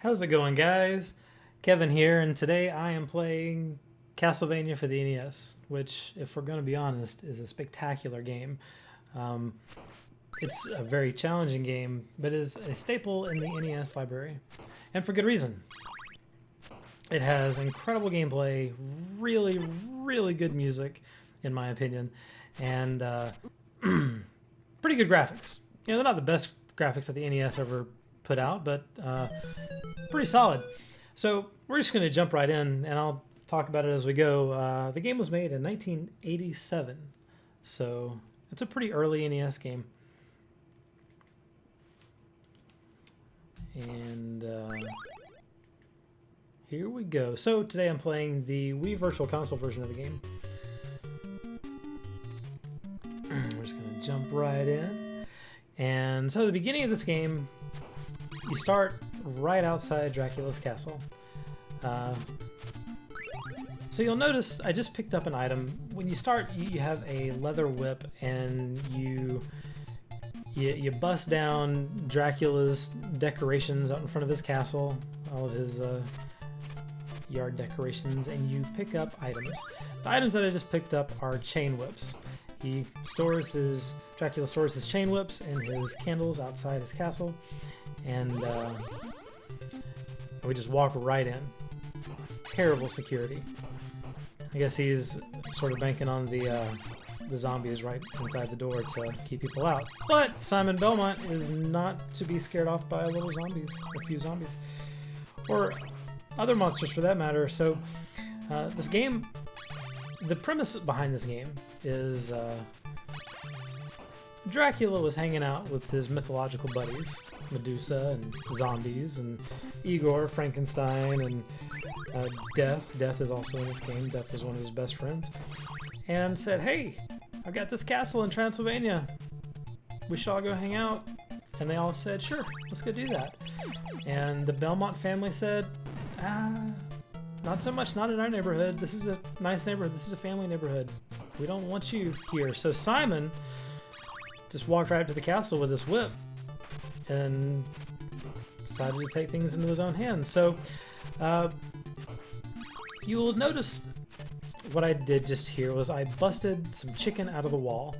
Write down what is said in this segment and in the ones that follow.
How's it going, guys? Kevin here, and today I am playing Castlevania for the NES, which, if we're going to be honest, is a spectacular game. Um, it's a very challenging game, but is a staple in the NES library, and for good reason. It has incredible gameplay, really, really good music, in my opinion, and pretty good graphics. You know, they're not the best graphics that the NES ever put out, but pretty solid. So we're just going to jump right in, and I'll talk about it as we go. The game was made in 1987, so it's a pretty early NES game. And here we go. So today I'm playing the Wii Virtual Console version of the game. We're just going to jump right in. And so the beginning of this game, you start right outside Dracula's castle. So you'll notice I just picked up an item. When you start, you have a leather whip, and you bust down Dracula's decorations out in front of his castle, all of his yard decorations, and you pick up items. The items that I just picked up are chain whips. Dracula stores his chain whips and his candles outside his castle, and we just walk right in. Terrible security. I guess he's sort of banking on the zombies right inside the door to keep people out. But Simon Belmont is not to be scared off by a few zombies, or other monsters for that matter. So this game, the premise behind this game is Dracula was hanging out with his mythological buddies, Medusa and zombies and Igor, Frankenstein, and Death. Death is also in this game. Death is one of his best friends. And said, hey, I've got this castle in Transylvania. We should all go hang out. And they all said, sure, let's go do that. And the Belmont family said, not so much, not in our neighborhood. This is a nice neighborhood. This is a family neighborhood. We don't want you here. So Simon just walked right up to the castle with his whip and decided to take things into his own hands. So you will notice what I did just here was I busted some chicken out of the wall,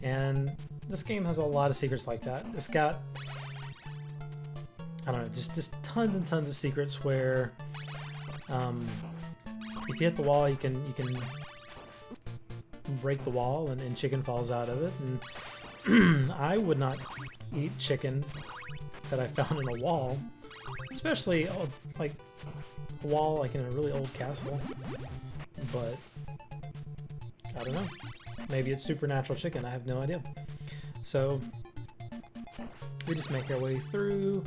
and this game has a lot of secrets like that. It's got, I don't know, just tons and tons of secrets where if you hit the wall, you can break the wall and chicken falls out of it. And I would not eat chicken that I found in a wall, especially like a wall like in a really old castle. But I don't know, maybe it's supernatural chicken, I have no idea. So we just make our way through,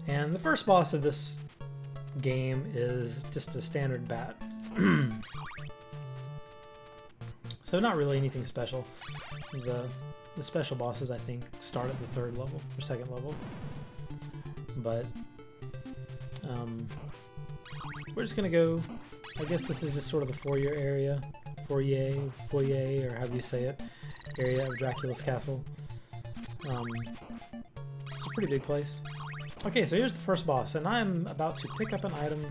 and the first boss of this game is just a standard bat. So not really anything special. The special bosses, I think, start at the third level or second level. But we're just gonna go. I guess this is just sort of the foyer, or however you say it, area of Dracula's castle. It's a pretty big place. Okay, so here's the first boss, and I'm about to pick up an item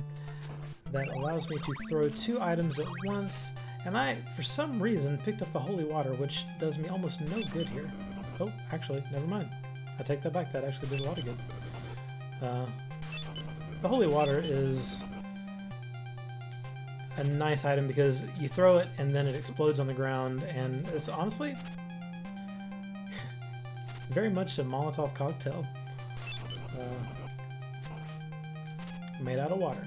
that allows me to throw two items at once. And I, for some reason, picked up the holy water, which does me almost no good here. Oh, actually, never mind. I take that back. That actually did a lot of good. The holy water is a nice item because you throw it and then it explodes on the ground, and it's honestly very much a Molotov cocktail made out of water.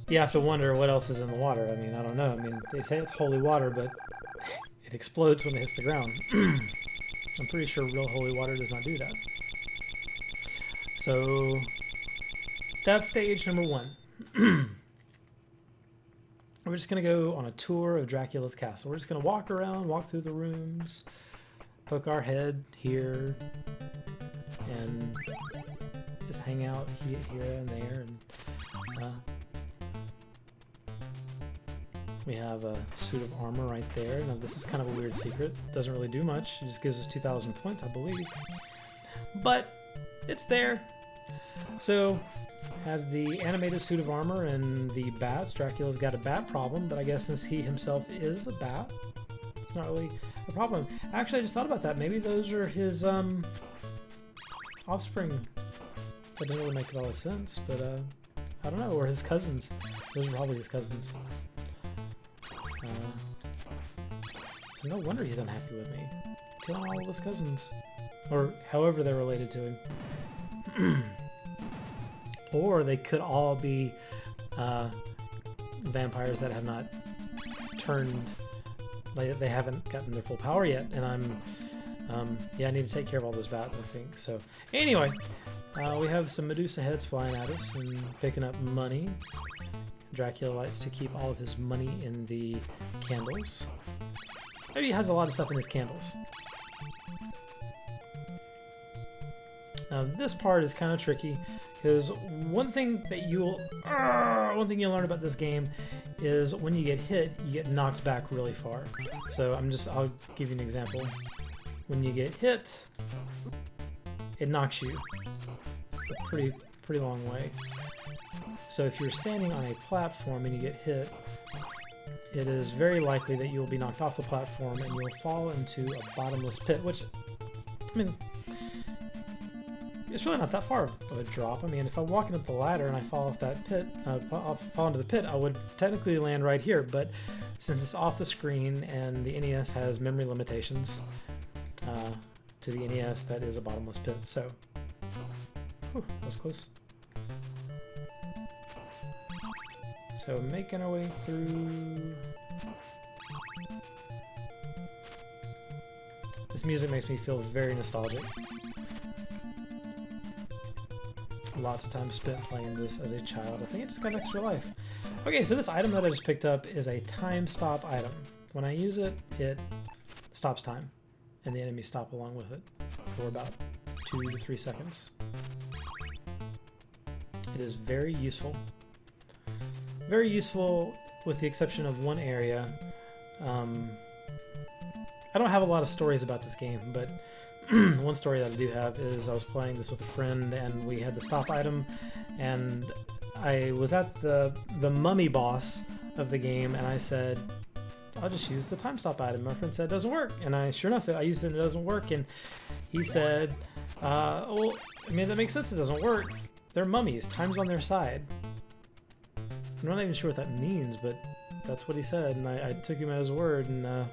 You have to wonder what else is in the water. I mean, I don't know. I mean, they say it's holy water, but it explodes when it hits the ground. I'm pretty sure real holy water does not do that. So that's stage number one. We're just going to go on a tour of Dracula's castle. We're just going to walk around, walk through the rooms, poke our head here, and just hang out here and there. And we have a suit of armor right there. Now this is kind of a weird secret. Doesn't really do much. It just gives us 2,000 points, I believe. But it's there. So, have the animated suit of armor and the bats. Dracula's got a bat problem, but I guess since he himself is a bat, it's not really a problem. Actually, I just thought about that. Maybe those are his offspring. That doesn't really make a lot of sense, but I don't know. Or his cousins. Those are probably his cousins. So no wonder he's unhappy with me. Killing all of his cousins. Or however they're related to him. Or they could all be vampires that have not turned, like they haven't gotten their full power yet, and yeah, I need to take care of all those bats, I think. So anyway, we have some Medusa heads flying at us and picking up money. Dracula likes to keep all of his money in the candles. Maybe he has a lot of stuff in his candles. Now this part is kind of tricky, because one thing you'll learn about this game is when you get hit, you get knocked back really far. So I'll give you an example. When you get hit, it knocks you a pretty long way. So if you're standing on a platform and you get hit, it is very likely that you'll be knocked off the platform and you'll fall into a bottomless pit, which, I mean, it's really not that far of a drop. I mean, if I'm walking up the ladder and I fall off that pit, fall into the pit, I would technically land right here, but since it's off the screen and the NES has memory limitations, to the NES, that is a bottomless pit. So, whew, that was close. So, making our way through. This music makes me feel very nostalgic. Lots of time spent playing this as a child. I think it just got extra life. Okay, so this item that I just picked up is a time stop item. When I use it, it stops time, and the enemies stop along with it for about 2 to 3 seconds. It is very useful. Very useful with the exception of one area. I don't have a lot of stories about this game, but one story that I do have is I was playing this with a friend and we had the stop item, and I was at the mummy boss of the game and I said, I'll just use the time stop item. My friend said it doesn't work, and sure enough, I used it and it doesn't work, and he said, well, I mean, that makes sense, it doesn't work. They're mummies, time's on their side. I'm not even sure what that means, but that's what he said, and I took him at his word, and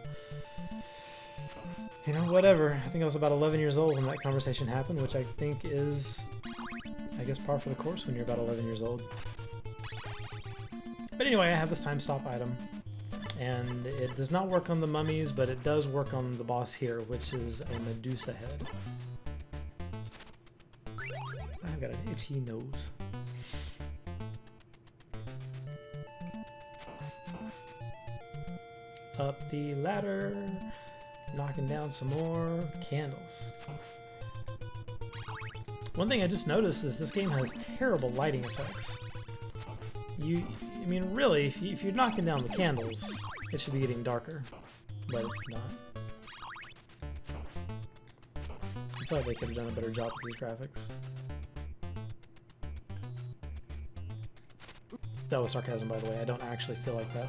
you know, whatever. I think I was about 11 years old when that conversation happened, which I think is, I guess, par for the course when you're about 11 years old. But anyway, I have this time stop item, and it does not work on the mummies, but it does work on the boss here, which is a Medusa head. I've got an itchy nose. Up the ladder, knocking down some more candles. One thing I just noticed is this game has terrible lighting effects. I mean, really, if you're knocking down the candles, it should be getting darker, but it's not. I thought they could have done a better job with these graphics. That was sarcasm, by the way. I don't actually feel like that.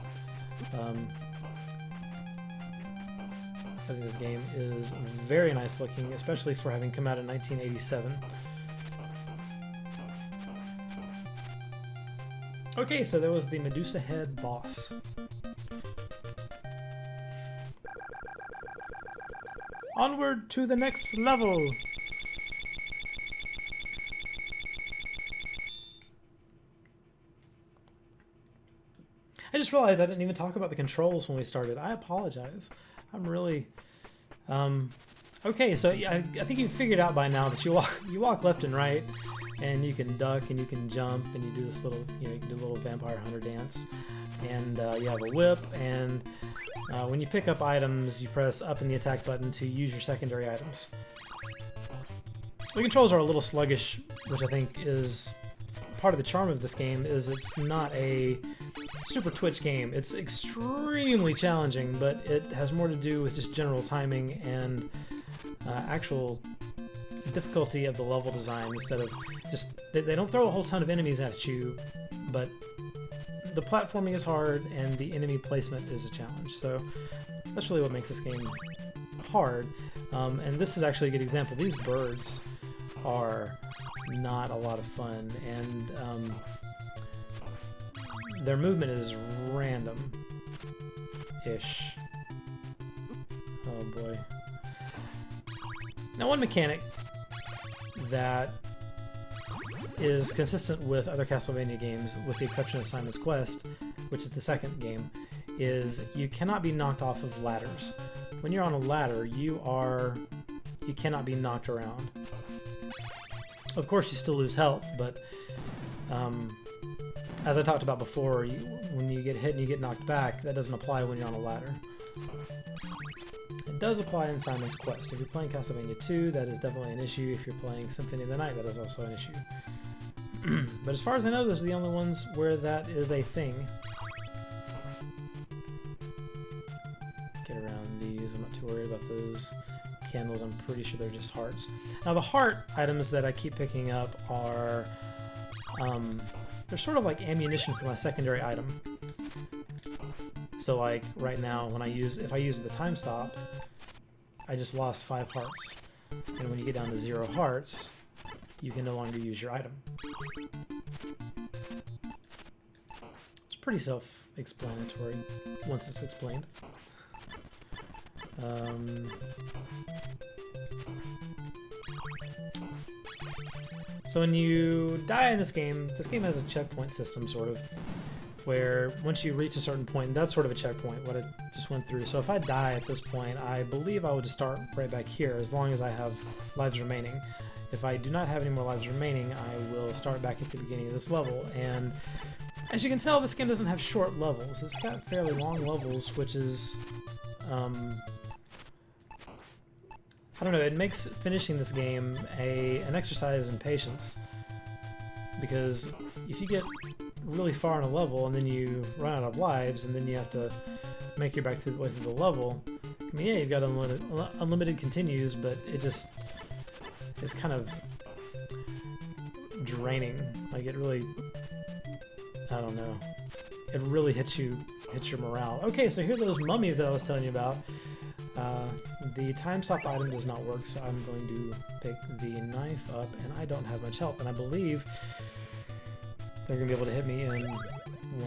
I think this game is very nice looking, especially for having come out in 1987. Okay, so there was the Medusa head boss. Onward to the next level! I just realized I didn't even talk about the controls when we started. I apologize. I'm really... okay, so I think you've figured out by now that you walk left and right, and you can duck, and you can jump, and you do this little, you know, you can do a little vampire hunter dance, and you have a whip, and when you pick up items, you press up in the attack button to use your secondary items. The controls are a little sluggish, which I think is part of the charm of this game, is it's not a super twitch game. It's extremely challenging, but it has more to do with just general timing and actual difficulty of the level design instead of just... They don't throw a whole ton of enemies at you, but the platforming is hard and the enemy placement is a challenge. So that's really what makes this game hard. And this is actually a good example. These birds are not a lot of fun, and their movement is random-ish. Oh boy. Now, one mechanic that is consistent with other Castlevania games, with the exception of Simon's Quest, which is the second game, is you cannot be knocked off of ladders. When you're on a ladder, you cannot be knocked around. Of course, you still lose health, but as I talked about before, when you get hit and you get knocked back, that doesn't apply when you're on a ladder. It does apply in Simon's Quest. If you're playing Castlevania 2, that is definitely an issue. If you're playing Symphony of the Night, that is also an issue. But as far as I know, those are the only ones where that is a thing. Get around these. I'm not too worried about those candles. I'm pretty sure they're just hearts. Now, the heart items that I keep picking up are... they're sort of like ammunition for my secondary item. So like right now, if I use the time stop, I just lost 5 hearts. And when you get down to 0 hearts, you can no longer use your item. It's pretty self-explanatory once it's explained. So when you die in this game has a checkpoint system, sort of, where once you reach a certain point, that's sort of a checkpoint, what I just went through. So if I die at this point, I believe I would just start right back here, as long as I have lives remaining. If I do not have any more lives remaining, I will start back at the beginning of this level. And as you can tell, this game doesn't have short levels. It's got fairly long levels, which is... I don't know, it makes finishing this game an exercise in patience. Because if you get really far in a level and then you run out of lives and then you have to make your way through the level, I mean, yeah, you've got unlimited continues, but it just is kind of draining. Like, it really, I don't know, it really hits your morale. Okay, so here are those mummies that I was telling you about. The time stop item does not work, so I'm going to pick the knife up, and I don't have much health, and I believe they're going to be able to hit me in 1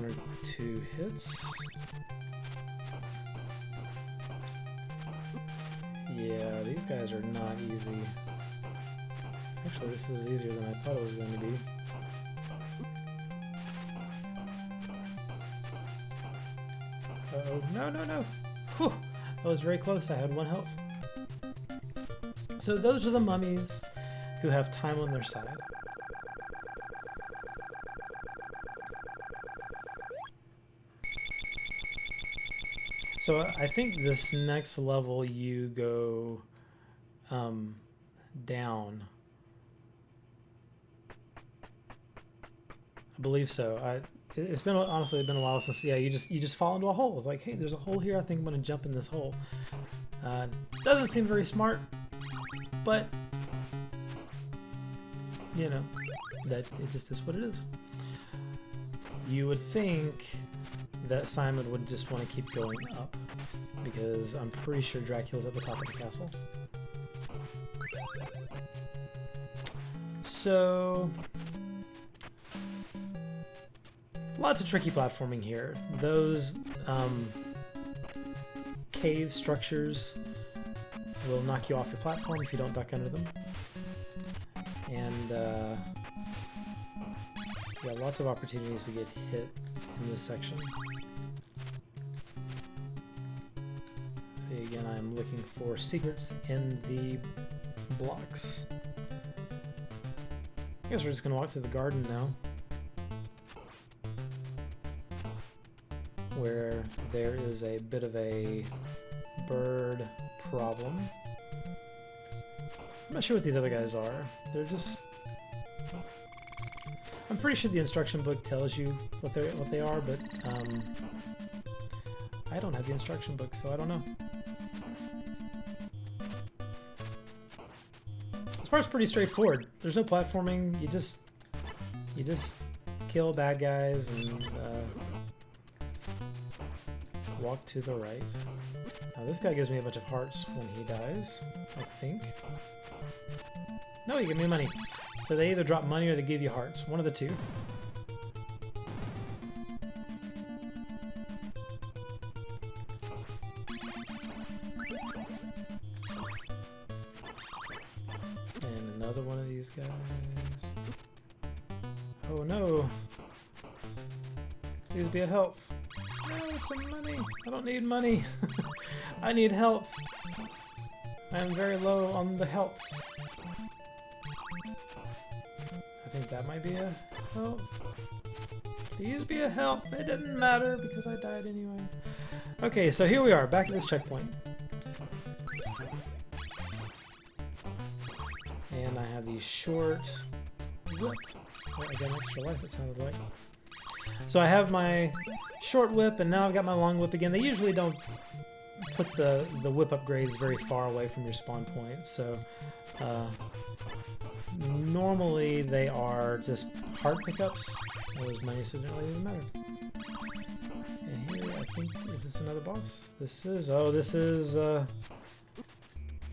or 2 hits. Yeah, these guys are not easy. Actually, this is easier than I thought it was going to be. Uh-oh. No, no, no! Whew! That was very close. I had 1 health. So those are the mummies who have time on their side. So I think this next level you go down. I believe so. It's been honestly a while since, yeah, you just fall into a hole. It's like, hey, there's a hole here. I think I'm gonna jump in this hole. Doesn't seem very smart, but you know, that it just is what it is. You would think that Simon would just want to keep going up, because I'm pretty sure Dracula's at the top of the castle. So lots of tricky platforming here. Those cave structures will knock you off your platform if you don't duck under them. And yeah, lots of opportunities to get hit in this section. See, again, I'm looking for secrets in the blocks. I guess we're just gonna walk through the garden now, where there is a bit of a bird problem. I'm not sure what these other guys are. They're just... I'm pretty sure the instruction book tells you what they are, but I don't have the instruction book, so I don't know. As part's pretty straightforward. There's no platforming. You just kill bad guys and walk to the right. Now this guy gives me a bunch of hearts when he dies, I think. No, you give me money. So they either drop money or they give you hearts. One of the two. And another one of these guys. Oh no! Please be a health. No, some money. I don't need money. I need health. I am very low on the healths. I think that might be a health. Please be a health. It didn't matter because I died anyway. Okay, so here we are, back at this checkpoint. And I have the short whip. Oh, I got an extra life, it sounded like. So I have my short whip, and now I've got my long whip again. They usually don't put the whip upgrades very far away from your spawn point, so normally they are just hard pickups. Those money, so it doesn't really even matter. And here, I think, is this another boss? This is, oh, this is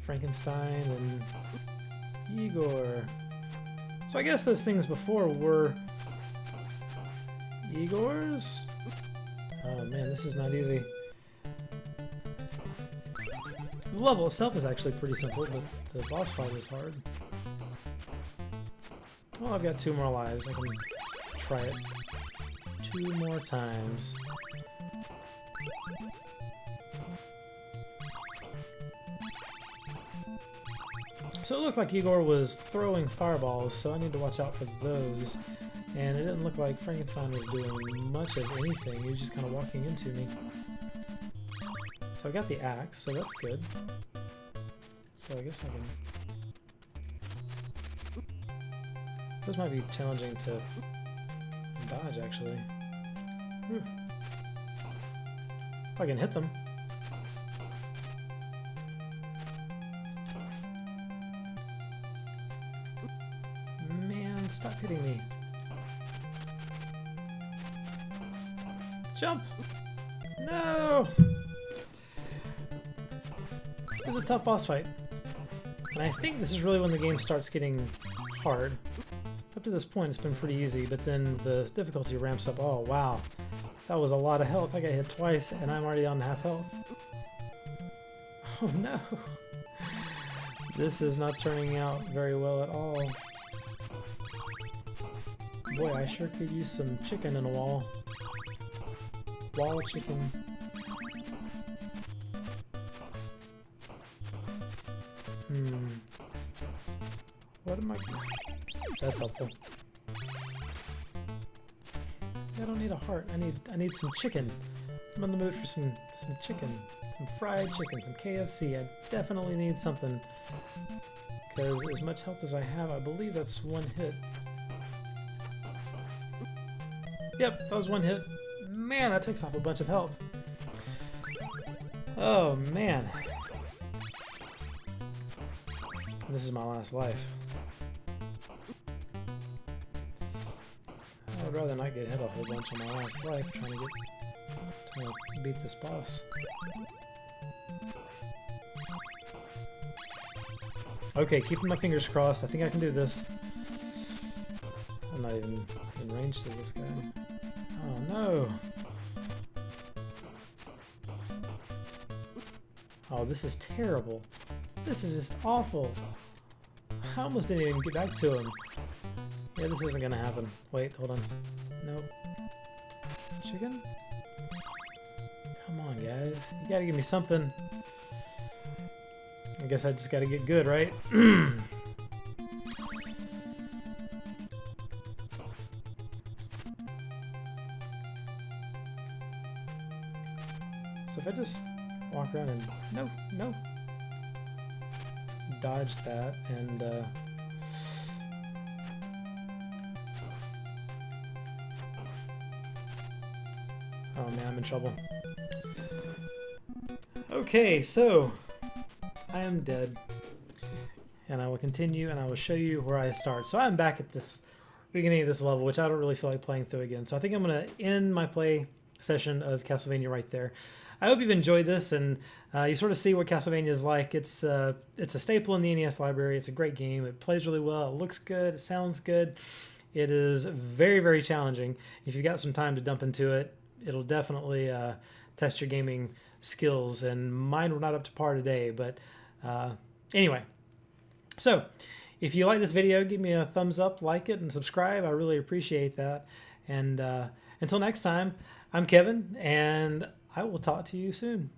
Frankenstein and Igor. So I guess those things before were Igor's? Oh man, this is not easy. The level itself is actually pretty simple, but the boss fight is hard. Well, I've got 2 more lives. I can try it 2 more times. So it looked like Igor was throwing fireballs, so I need to watch out for those. And it didn't look like Frankenstein was doing much of anything. He was just kind of walking into me. So I got the axe, so that's good. So I guess I can... Those might be challenging to dodge, actually. If I can hit them. Man, stop hitting me. Jump! No! This is a tough boss fight. And I think this is really when the game starts getting hard. Up to this point it's been pretty easy, but then the difficulty ramps up. Oh wow, that was a lot of health. I got hit twice and I'm already on half health. Oh no! This is not turning out very well at all. Boy, I sure could use some chicken in a wall. Wall chicken. What am I... That's helpful. I don't need a heart. I need some chicken. I'm in the mood for some chicken. Some fried chicken, some KFC. I definitely need something. Because as much health as I have, I believe that's 1 hit. Yep, that was 1 hit. Man, that takes off a bunch of health. Oh, man. This is my last life. I would rather not get hit a whole bunch on my last life trying to beat this boss. Okay, keeping my fingers crossed. I think I can do this. I'm not even in range to this guy. Oh no! Oh, this is terrible. This is just awful. I almost didn't even get back to him. Yeah, this isn't gonna happen. Wait, hold on. Nope. Chicken? Come on, guys. You gotta give me something. I guess I just gotta get good, right? So if I just walk around and... No. Dodge that and... Oh man, I'm in trouble. Okay, so... I am dead. and I will continue, and I will show you where I start. So I'm back at this beginning of this level, which I don't really feel like playing through again. So I think I'm going to end my play session of Castlevania right there. I hope you've enjoyed this, and you sort of see what Castlevania is like. It's a staple in the NES library. It's a great game. It plays really well. It looks good. It sounds good. It is very, very challenging. If you've got some time to dump into it, it'll definitely test your gaming skills. And mine were not up to par today, but anyway. So if you like this video, give me a thumbs up, like it, and subscribe. I really appreciate that. And until next time, I'm Kevin, and I will talk to you soon.